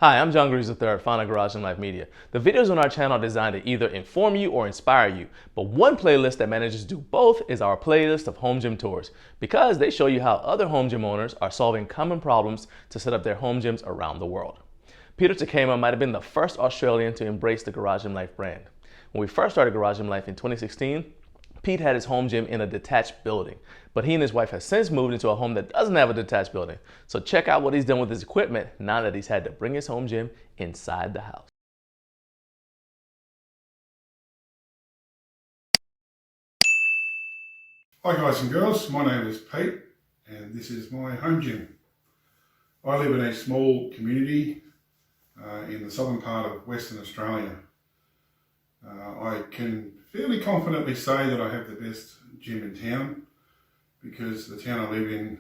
Hi, I'm John Greaves III, founder of Garage and Life Media. The videos on our channel are designed to either inform you or inspire you, but one playlist that manages to do both is our playlist of home gym tours, because they show you how other home gym owners are solving common problems to set up their home gyms around the world. Peter Taekema might have been the first Australian to embrace the Garage and Life brand. When we first started Garage and Life in 2016, Pete had his home gym in a detached building, but he and his wife have since moved into a home that doesn't have a detached building. So check out what he's done with his equipment now that he's had to bring his home gym inside the house. Hi guys and girls, my name is Pete and this is my home gym. I live in a small community in the southern part of Western Australia. I can fairly confidently say that I have the best gym in town because the town I live in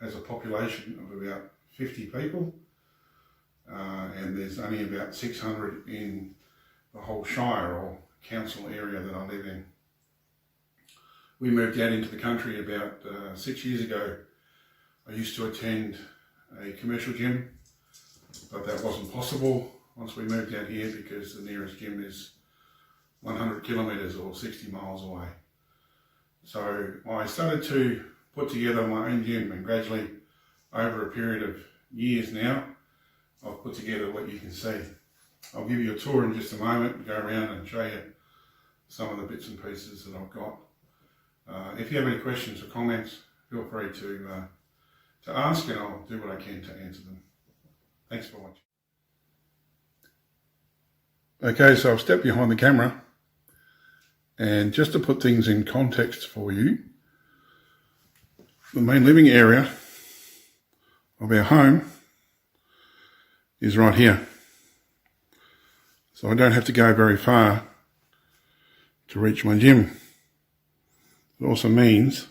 has a population of about 50 people and there's only about 600 in the whole shire or council area that I live in. We moved out into the country about 6 years ago. I used to attend a commercial gym, but that wasn't possible once we moved out here because the nearest gym is 100 kilometres or 60 miles away. So I started to put together my own gym, and gradually over a period of years now, I've put together what you can see. I'll give you a tour in just a moment, go around and show you some of the bits and pieces that I've got. If you have any questions or comments, feel free to ask and I'll do what I can to answer them. Thanks for watching. Okay, so I've stepped behind the camera, and just to put things in context for you, the main living area of our home is right here. So I don't have to go very far to reach my gym. It also means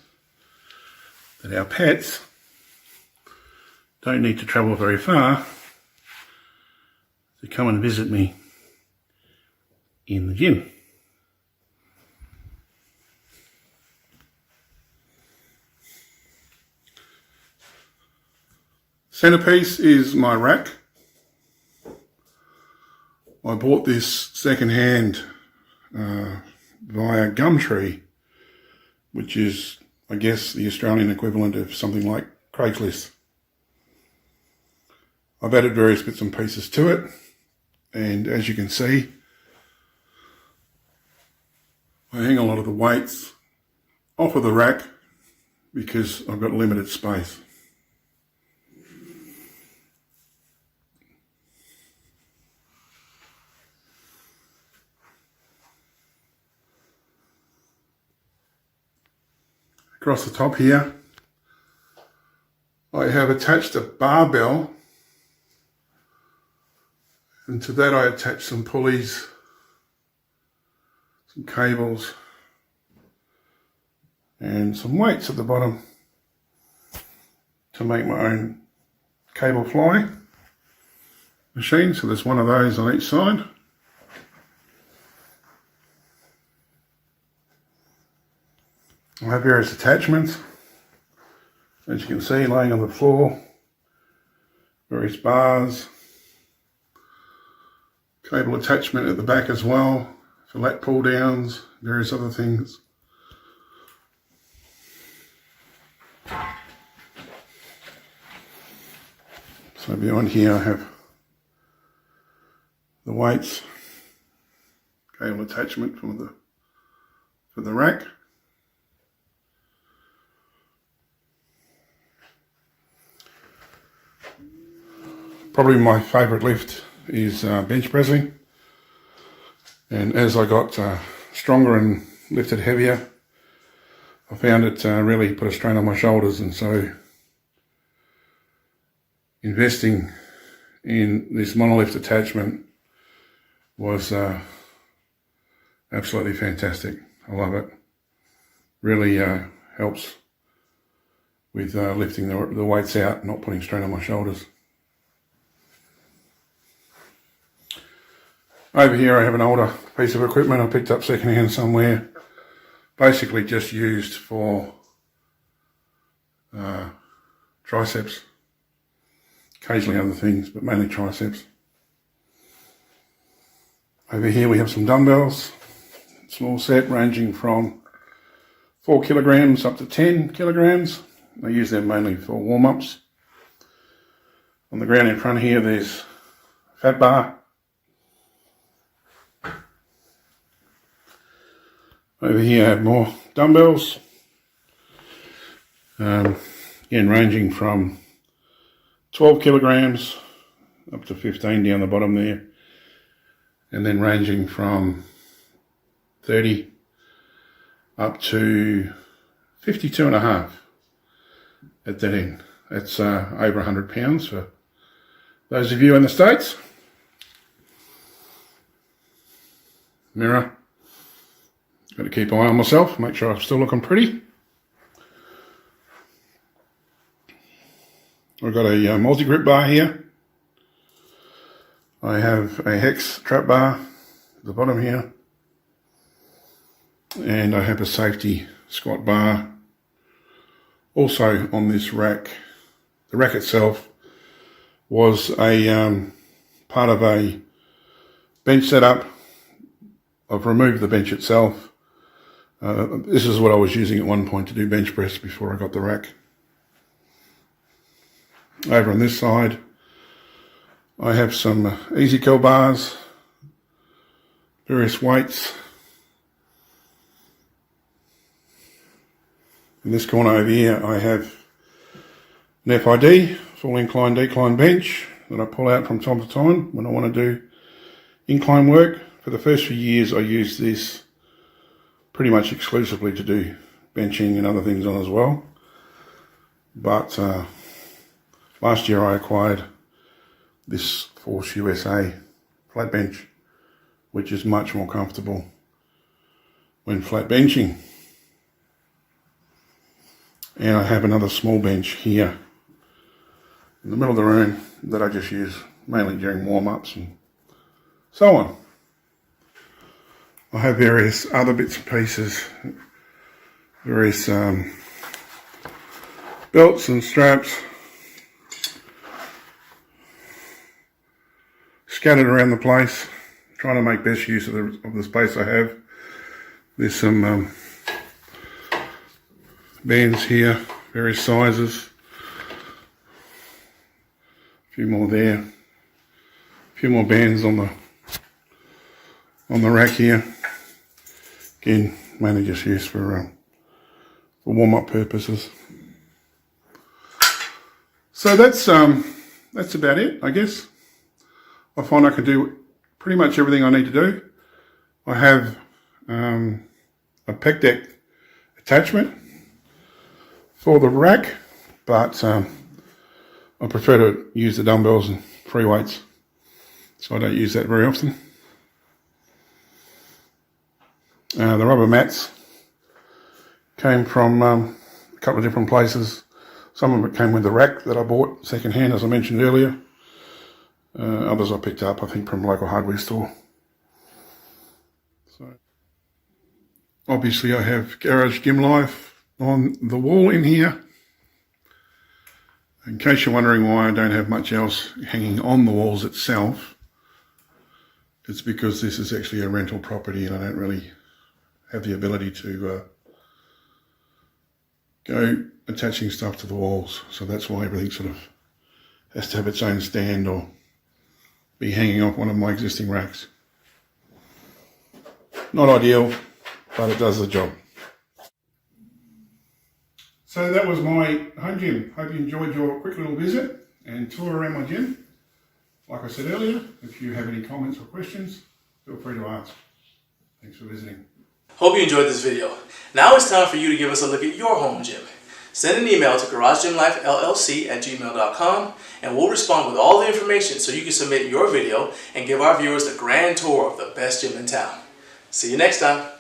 that our pets don't need to travel very far to come and visit me in the gym. Centerpiece is my rack. I bought this second-hand via Gumtree, which is, I guess, the Australian equivalent of something like Craigslist. I've added various bits and pieces to it, and as you can see, I hang a lot of the weights off of the rack because I've got limited space. Across the top here, I have attached a barbell, and to that I attach some pulleys, some cables, and some weights at the bottom to make my own cable fly machine. So there's one of those on each side. I have various attachments, as you can see, laying on the floor, various bars, cable attachment at the back as well, for lat pull downs, various other things. So beyond here I have the weights, cable attachment for the rack. Probably my favourite lift is bench pressing, and as I got stronger and lifted heavier, I found it really put a strain on my shoulders, and so investing in this monolift attachment was absolutely fantastic. I love it. Really helps with lifting the weights out, not putting strain on my shoulders. Over here I have an older piece of equipment I picked up secondhand somewhere, basically just used for triceps, occasionally other things, but mainly triceps. Over here we have some dumbbells, small set ranging from 4 kilograms up to 10 kilograms. I use them mainly for warm-ups. On the ground in front here there's a fat bar. Over here I have more dumbbells, again ranging from 12 kilograms up to 15 down the bottom there, and then ranging from 30 up to 52.5 at that end. That's over 100 pounds for those of you in the States. Mirror. Got to keep an eye on myself, make sure I'm still looking pretty. I've got a multi-grip bar here. I have a hex trap bar at the bottom here. And I have a safety squat bar also on this rack. The rack itself was a part of a bench setup. I've removed the bench itself. This is what I was using at one point to do bench press before I got the rack. Over on this side, I have some easy curl bars, various weights. In this corner over here, I have an FID, full incline decline bench, that I pull out from time to time when I want to do incline work. For the first few years, I used this pretty much exclusively to do benching and other things on as well. But last year I acquired this Force USA flat bench, which is much more comfortable when flat benching. And I have another small bench here in the middle of the room that I just use mainly during warm-ups and so on. I have various other bits and pieces, various belts and straps scattered around the place, trying to make best use of the space I have. There's some bands here, various sizes, a few more there, a few more bands on the rack here. Again, mainly just used for warm-up purposes. So that's about it, I guess. I find I can do pretty much everything I need to do. I have a pec deck attachment for the rack, but I prefer to use the dumbbells and free weights, so I don't use that very often. The rubber mats came from a couple of different places. Some of it came with the rack that I bought second hand, as I mentioned earlier. Others I picked up, I think, from a local hardware store. So, obviously I have Garage Gym Life on the wall in here. In case you're wondering why I don't have much else hanging on the walls itself, it's because this is actually a rental property and I don't really have the ability to go attaching stuff to the walls. So that's why everything sort of has to have its own stand or be hanging off one of my existing racks. Not ideal, but it does the job. So that was my home gym. Hope you enjoyed your quick little visit and tour around my gym. Like I said earlier, if you have any comments or questions, feel free to ask. Thanks for visiting. Hope you enjoyed this video. Now it's time for you to give us a look at your home gym. Send an email to garagegymlifellc@gmail.com and we'll respond with all the information so you can submit your video and give our viewers the grand tour of the best gym in town. See you next time.